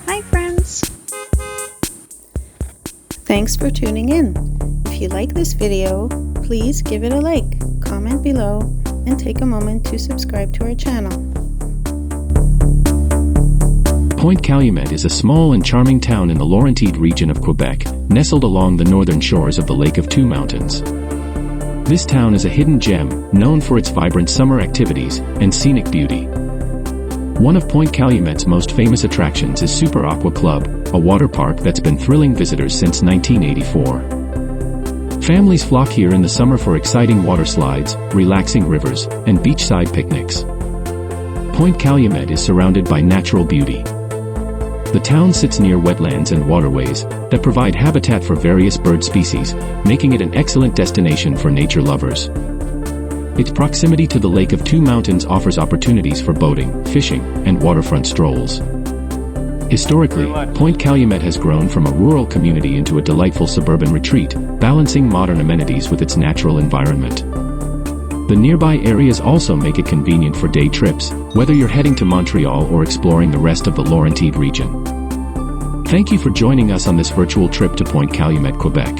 Hi friends! Thanks for tuning in. If you like this video, please give it a like, comment below, and take a moment to subscribe to our channel. Pointe-calumet is a small and charming town in the Laurentide region of Quebec, nestled along the northern shores of the Lake of Two Mountains. This town is a hidden gem, known for its vibrant summer activities and scenic beauty. One of Pointe-calumet's most famous attractions is Super Aqua Club, a water park that's been thrilling visitors since 1984. Families flock here in the summer for exciting water slides, relaxing rivers, and beachside picnics. Pointe-calumet is surrounded by natural beauty. The town sits near wetlands and waterways that provide habitat for various bird species, making it an excellent destination for nature lovers. Its proximity to the Lake of Two Mountains offers opportunities for boating, fishing, and waterfront strolls. Historically, Pointe-calumet has grown from a rural community into a delightful suburban retreat, balancing modern amenities with its natural environment. The nearby areas also make it convenient for day trips, whether you're heading to Montreal or exploring the rest of the Laurentide region. Thank you for joining us on this virtual trip to Pointe-calumet, Quebec.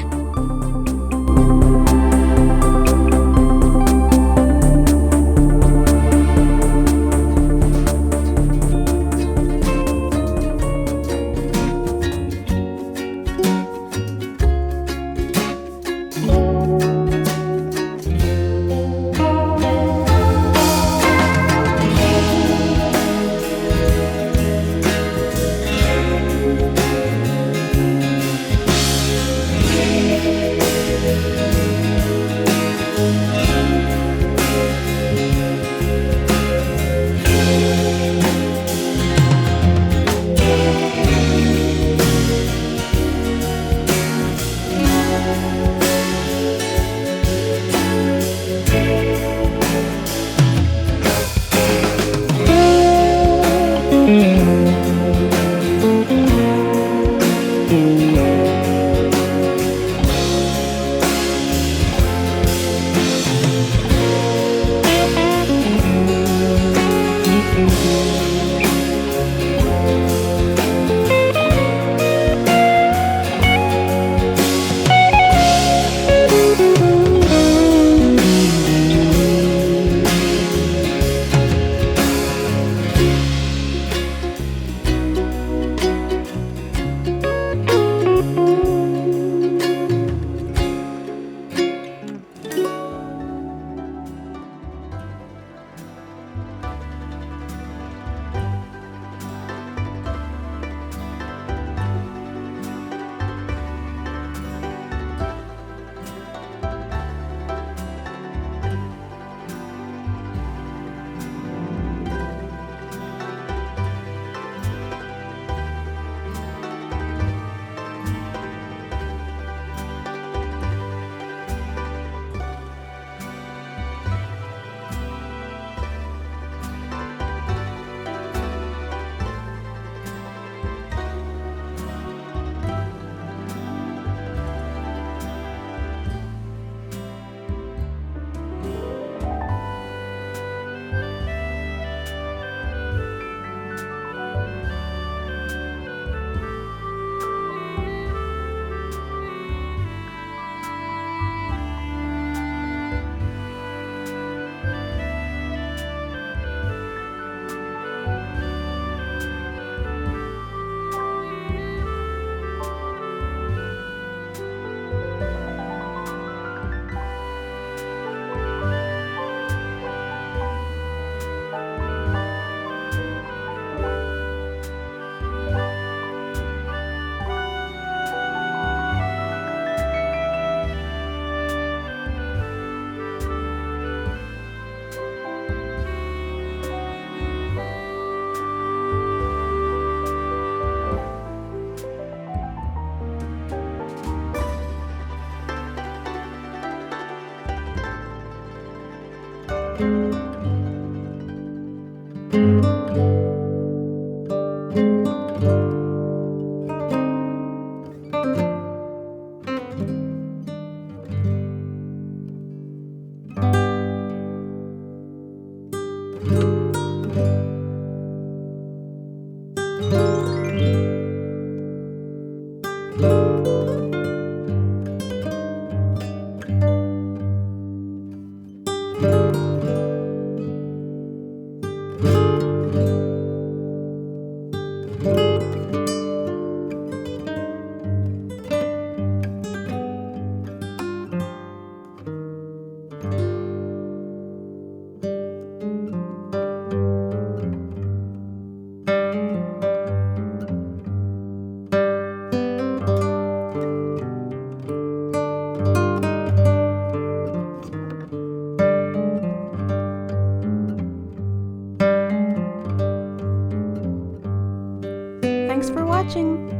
watching!